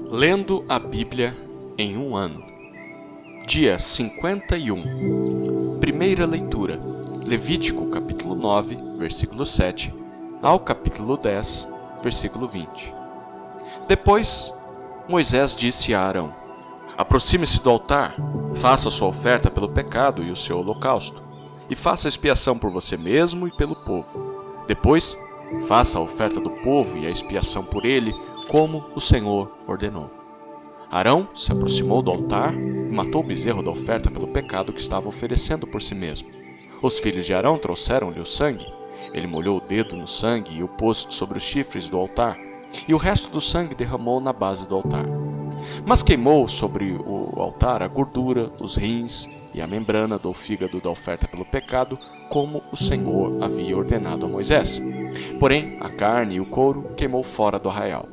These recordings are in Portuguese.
Lendo a Bíblia em um ano. Dia 51. Primeira leitura. Levítico capítulo 9, versículo 7, ao capítulo 10, versículo 20. Depois, Moisés disse a Arão: aproxime-se do altar, faça sua oferta pelo pecado e o seu holocausto, e faça expiação por você mesmo e pelo povo. Depois, faça a oferta do povo e a expiação por ele, como o Senhor ordenou. Arão se aproximou do altar e matou o bezerro da oferta pelo pecado que estava oferecendo por si mesmo. Os filhos de Arão trouxeram-lhe o sangue. Ele molhou o dedo no sangue e o pôs sobre os chifres do altar, e o resto do sangue derramou na base do altar. Mas queimou sobre o altar a gordura, os rins e a membrana do fígado da oferta pelo pecado, como o Senhor havia ordenado a Moisés. Porém, a carne e o couro queimou fora do arraial.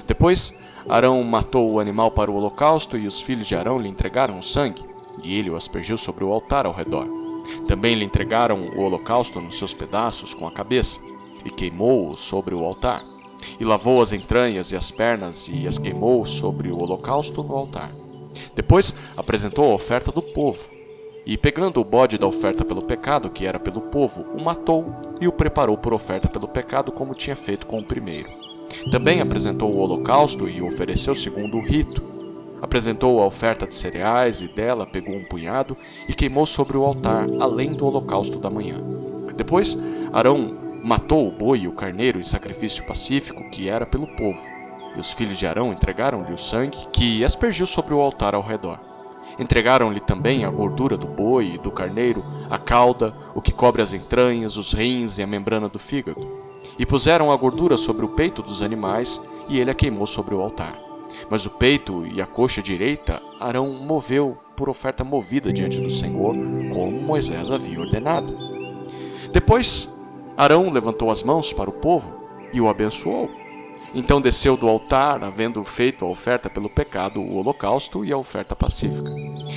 Depois, Arão matou o animal para o holocausto, e os filhos de Arão lhe entregaram o sangue, e ele o aspergiu sobre o altar ao redor. Também lhe entregaram o holocausto nos seus pedaços com a cabeça, e queimou-o sobre o altar. E lavou as entranhas e as pernas, e as queimou sobre o holocausto no altar. Depois apresentou a oferta do povo, e pegando o bode da oferta pelo pecado, que era pelo povo, o matou e o preparou por oferta pelo pecado, como tinha feito com o primeiro. Também apresentou o holocausto e o ofereceu segundo o rito. Apresentou a oferta de cereais e dela pegou um punhado e queimou sobre o altar, além do holocausto da manhã. Depois, Arão matou o boi e o carneiro em sacrifício pacífico, que era pelo povo. E os filhos de Arão entregaram-lhe o sangue, que aspergiu sobre o altar ao redor. Entregaram-lhe também a gordura do boi e do carneiro, a cauda, o que cobre as entranhas, os rins e a membrana do fígado. E puseram a gordura sobre o peito dos animais, e ele a queimou sobre o altar. Mas o peito e a coxa direita Arão moveu por oferta movida diante do Senhor, como Moisés havia ordenado. Depois, Arão levantou as mãos para o povo e o abençoou. Então desceu do altar, havendo feito a oferta pelo pecado, o holocausto e a oferta pacífica.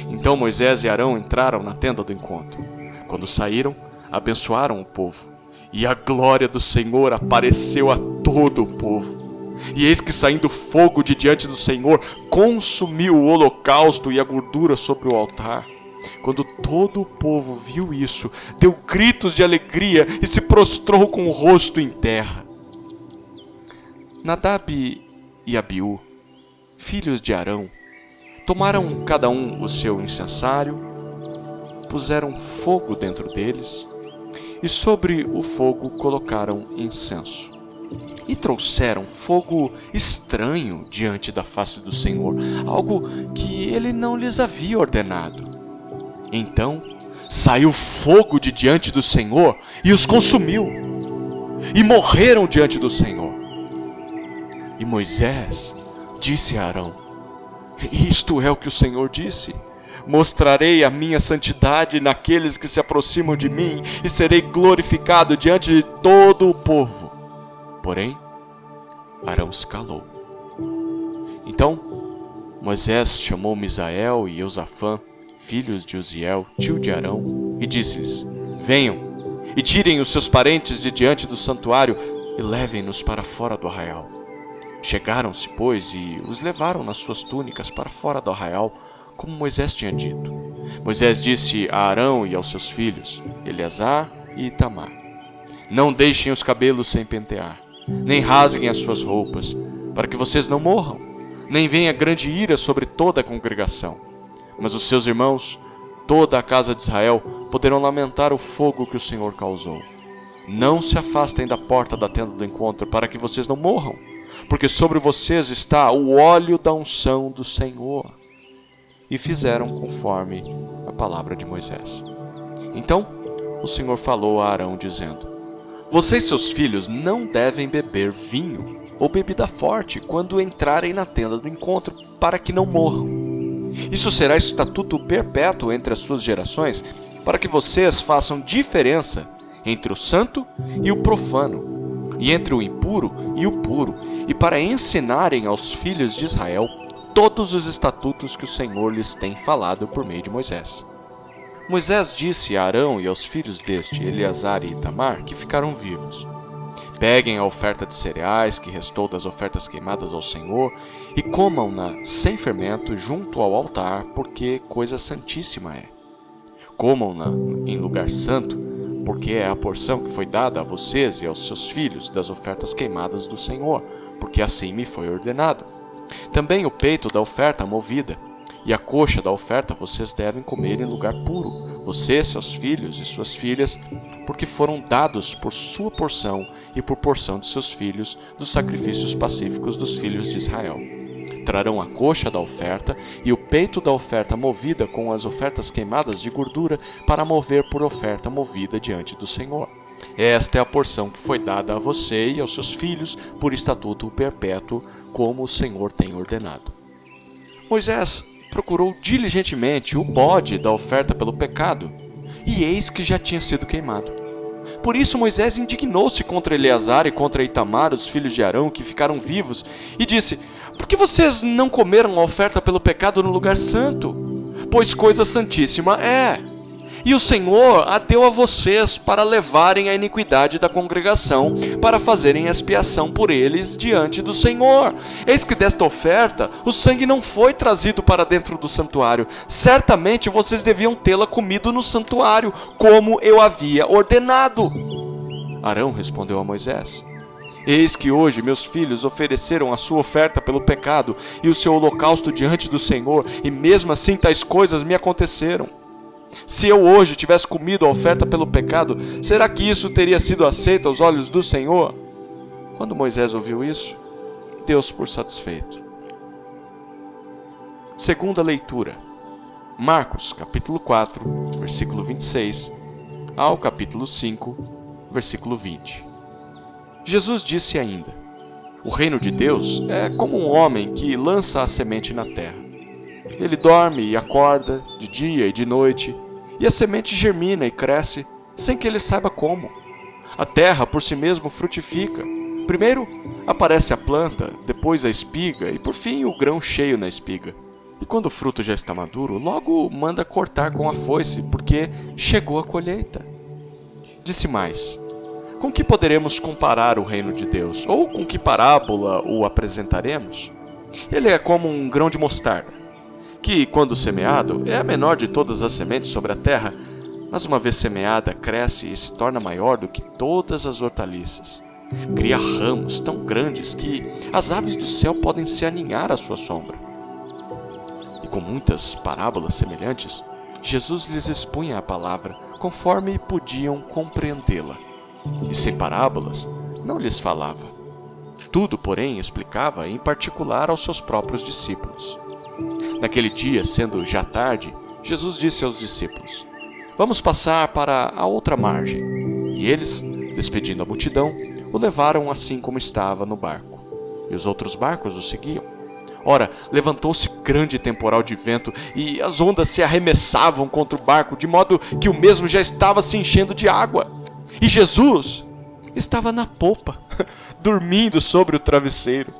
Então Moisés e Arão entraram na tenda do encontro. Quando saíram, abençoaram o povo. E a glória do Senhor apareceu a todo o povo. E eis que, saindo fogo de diante do Senhor, consumiu o holocausto e a gordura sobre o altar. Quando todo o povo viu isso, deu gritos de alegria e se prostrou com o rosto em terra. Nadab e Abiú, filhos de Arão, tomaram cada um o seu incensário, puseram fogo dentro deles, e sobre o fogo colocaram incenso. E trouxeram fogo estranho diante da face do Senhor, algo que ele não lhes havia ordenado. Então saiu fogo de diante do Senhor e os consumiu, e morreram diante do Senhor. E Moisés disse a Arão: isto é o que o Senhor disse: mostrarei a minha santidade naqueles que se aproximam de mim, e serei glorificado diante de todo o povo. Porém, Arão se calou. Então Moisés chamou Misael e Eusafã, filhos de Uziel, tio de Arão, e disse-lhes: venham, e tirem os seus parentes de diante do santuário, e levem-nos para fora do arraial. Chegaram-se, pois, e os levaram nas suas túnicas para fora do arraial, como Moisés tinha dito. Moisés disse a Arão e aos seus filhos, Eleazar e Itamar: não deixem os cabelos sem pentear, nem rasguem as suas roupas, para que vocês não morram, nem venha grande ira sobre toda a congregação. Mas os seus irmãos, toda a casa de Israel, poderão lamentar o fogo que o Senhor causou. Não se afastem da porta da tenda do encontro, para que vocês não morram, porque sobre vocês está o óleo da unção do Senhor. E fizeram conforme a palavra de Moisés. Então o Senhor falou a Arão, dizendo: você e seus filhos não devem beber vinho ou bebida forte quando entrarem na tenda do encontro, para que não morram. Isso será estatuto perpétuo entre as suas gerações, para que vocês façam diferença entre o santo e o profano, e entre o impuro e o puro, e para ensinarem aos filhos de Israel todos os estatutos que o Senhor lhes tem falado por meio de Moisés. Moisés disse a Arão e aos filhos deste, Eleazar e Itamar, que ficaram vivos: Peguem a oferta de cereais que restou das ofertas queimadas ao Senhor e comam-na sem fermento junto ao altar, porque coisa santíssima é. Comam-na em lugar santo, porque é a porção que foi dada a vocês e aos seus filhos das ofertas queimadas do Senhor, porque assim me foi ordenado. Também o peito da oferta movida e a coxa da oferta vocês devem comer em lugar puro, você, seus filhos e suas filhas, porque foram dados por sua porção e por porção de seus filhos dos sacrifícios pacíficos dos filhos de Israel. Trarão a coxa da oferta e o peito da oferta movida com as ofertas queimadas de gordura para mover por oferta movida diante do Senhor. Esta é a porção que foi dada a você e aos seus filhos por estatuto perpétuo, como o Senhor tem ordenado. Moisés procurou diligentemente o bode da oferta pelo pecado, e eis que já tinha sido queimado. Por isso Moisés indignou-se contra Eleazar e contra Itamar, os filhos de Arão, que ficaram vivos, e disse: por que vocês não comeram a oferta pelo pecado no lugar santo? Pois coisa santíssima é. E o Senhor a deu a vocês para levarem a iniquidade da congregação, para fazerem expiação por eles diante do Senhor. Eis que desta oferta o sangue não foi trazido para dentro do santuário. Certamente vocês deviam tê-la comido no santuário, como eu havia ordenado. Arão respondeu a Moisés: eis que hoje meus filhos ofereceram a sua oferta pelo pecado e o seu holocausto diante do Senhor, e mesmo assim tais coisas me aconteceram. Se eu hoje tivesse comido a oferta pelo pecado, será que isso teria sido aceito aos olhos do Senhor? Quando Moisés ouviu isso, deu-se por satisfeito. Segunda leitura. Marcos, capítulo 4, versículo 26, ao capítulo 5, versículo 20. Jesus disse ainda: o reino de Deus é como um homem que lança a semente na terra. Ele dorme e acorda, de dia e de noite, e a semente germina e cresce, sem que ele saiba como. A terra por si mesmo frutifica. Primeiro aparece a planta, depois a espiga, e por fim o grão cheio na espiga. E quando o fruto já está maduro, logo manda cortar com a foice, porque chegou a colheita. Disse mais: com que poderemos comparar o reino de Deus? Ou com que parábola o apresentaremos? Ele é como um grão de mostarda, que, quando semeado, é a menor de todas as sementes sobre a terra, mas uma vez semeada, cresce e se torna maior do que todas as hortaliças. Cria ramos tão grandes que as aves do céu podem se aninhar à sua sombra. E com muitas parábolas semelhantes, Jesus lhes expunha a palavra, conforme podiam compreendê-la. E sem parábolas, não lhes falava. Tudo, porém, explicava em particular aos seus próprios discípulos. Naquele dia, sendo já tarde, Jesus disse aos discípulos: vamos passar para a outra margem. E eles, despedindo a multidão, o levaram assim como estava no barco. E os outros barcos o seguiam. Ora, levantou-se grande temporal de vento, e as ondas se arremessavam contra o barco, de modo que o mesmo já estava se enchendo de água. E Jesus estava na popa, dormindo sobre o travesseiro.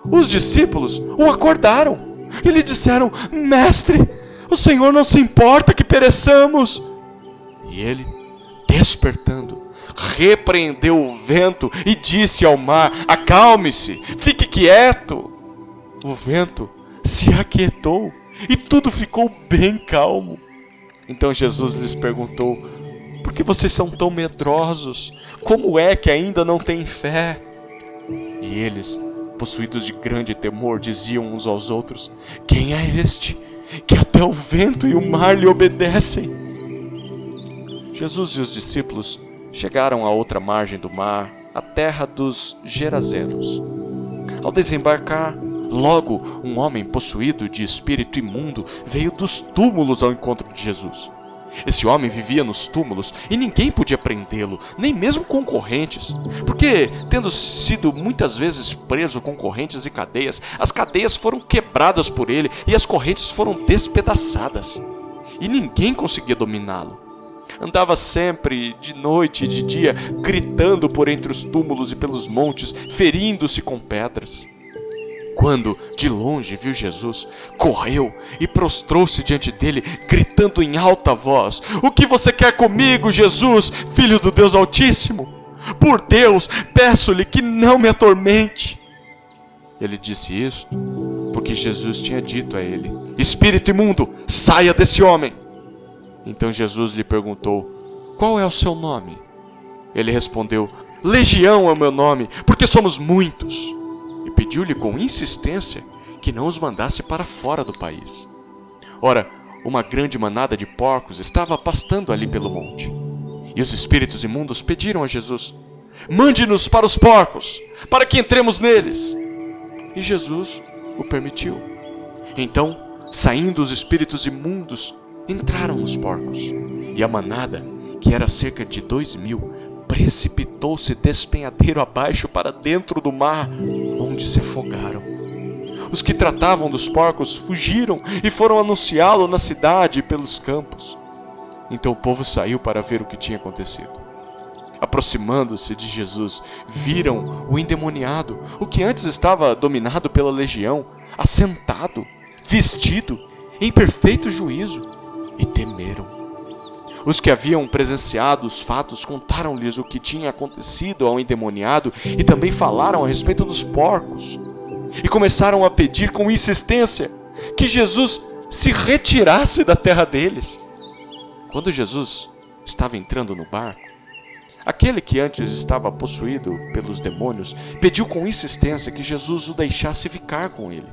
Os discípulos o acordaram e lhe disseram: mestre, o Senhor não se importa que pereçamos. E ele, despertando, repreendeu o vento e disse ao mar: acalme-se, fique quieto. O vento se aquietou e tudo ficou bem calmo. Então Jesus lhes perguntou: por que vocês são tão medrosos? Como é que ainda não têm fé? E eles, possuídos de grande temor, diziam uns aos outros: quem é este, que até o vento e o mar lhe obedecem? Jesus e os discípulos chegaram à outra margem do mar, a terra dos Gerazenos. Ao desembarcar, logo um homem possuído de espírito imundo veio dos túmulos ao encontro de Jesus. Esse homem vivia nos túmulos e ninguém podia prendê-lo, nem mesmo concorrentes, porque, tendo sido muitas vezes preso com correntes e cadeias, as cadeias foram quebradas por ele e as correntes foram despedaçadas. E ninguém conseguia dominá-lo. Andava sempre, de noite e de dia, gritando por entre os túmulos e pelos montes, ferindo-se com pedras. Quando, de longe, viu Jesus, correu e prostrou-se diante dele, gritando em alta voz: o que você quer comigo, Jesus, Filho do Deus Altíssimo? Por Deus, peço-lhe que não me atormente. Ele disse isto porque Jesus tinha dito a ele: espírito imundo, saia desse homem. Então Jesus lhe perguntou: qual é o seu nome? Ele respondeu: Legião é o meu nome, porque somos muitos. E pediu-lhe com insistência que não os mandasse para fora do país. Ora, uma grande manada de porcos estava pastando ali pelo monte. E os espíritos imundos pediram a Jesus: mande-nos para os porcos, para que entremos neles. E Jesus o permitiu. Então, saindo os espíritos imundos, entraram nos porcos. E a manada, que era cerca de 2.000, precipitou-se despenhadeiro abaixo para dentro do mar, onde se afogaram. Os que tratavam dos porcos fugiram e foram anunciá-lo na cidade e pelos campos. Então o povo saiu para ver o que tinha acontecido. Aproximando-se de Jesus, viram o endemoniado, o que antes estava dominado pela legião, assentado, vestido, em perfeito juízo, e temeram. Os que haviam presenciado os fatos contaram-lhes o que tinha acontecido ao endemoniado e também falaram a respeito dos porcos. E começaram a pedir com insistência que Jesus se retirasse da terra deles. Quando Jesus estava entrando no barco, aquele que antes estava possuído pelos demônios pediu com insistência que Jesus o deixasse ficar com ele.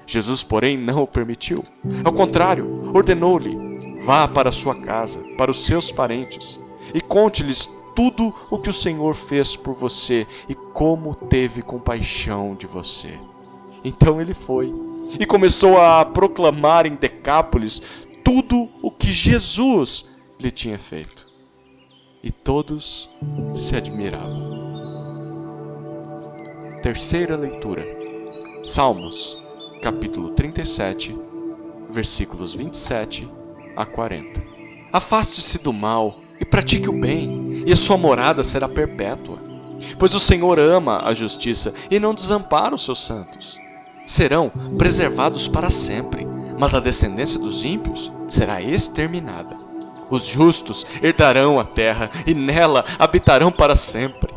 Jesus, porém, não o permitiu. Ao contrário, ordenou-lhe: vá para sua casa, para os seus parentes, e conte-lhes tudo o que o Senhor fez por você e como teve compaixão de você. Então ele foi e começou a proclamar em Decápolis tudo o que Jesus lhe tinha feito. E todos se admiravam. Terceira leitura. Salmos, capítulo 37, versículos 27 a 40. Afaste-se do mal e pratique o bem, e a sua morada será perpétua. Pois o Senhor ama a justiça e não desampara os seus santos. Serão preservados para sempre, mas a descendência dos ímpios será exterminada. Os justos herdarão a terra e nela habitarão para sempre.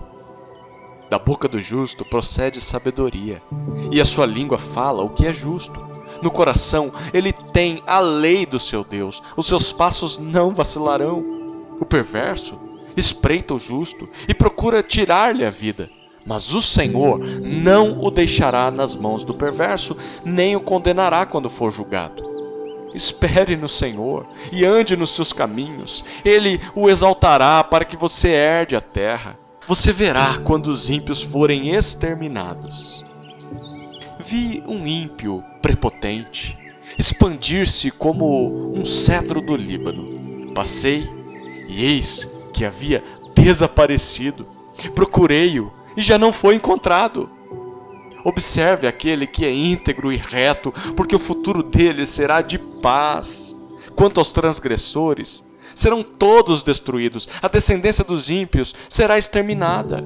Da boca do justo procede sabedoria, e a sua língua fala o que é justo. No coração ele tem a lei do seu Deus, os seus passos não vacilarão. O perverso espreita o justo e procura tirar-lhe a vida, mas o Senhor não o deixará nas mãos do perverso, nem o condenará quando for julgado. Espere no Senhor e ande nos seus caminhos. Ele o exaltará para que você herde a terra. Você verá quando os ímpios forem exterminados. Vi um ímpio prepotente expandir-se como um cedro do Líbano. Passei e eis que havia desaparecido. Procurei-o e já não foi encontrado. Observe aquele que é íntegro e reto, porque o futuro dele será de paz. Quanto aos transgressores, serão todos destruídos, a descendência dos ímpios será exterminada.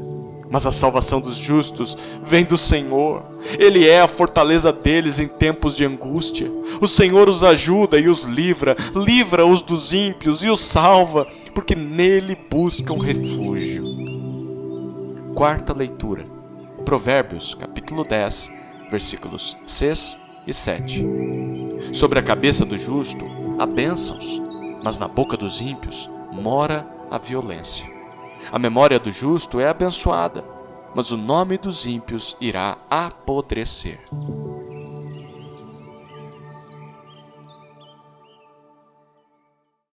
Mas a salvação dos justos vem do Senhor. Ele é a fortaleza deles em tempos de angústia. O Senhor os ajuda e os livra, livra-os dos ímpios e os salva, porque nele buscam refúgio. Quarta leitura. Provérbios, capítulo 10, versículos 6 e 7. Sobre a cabeça do justo há bênçãos, mas na boca dos ímpios mora a violência. A memória do justo é abençoada, mas o nome dos ímpios irá apodrecer.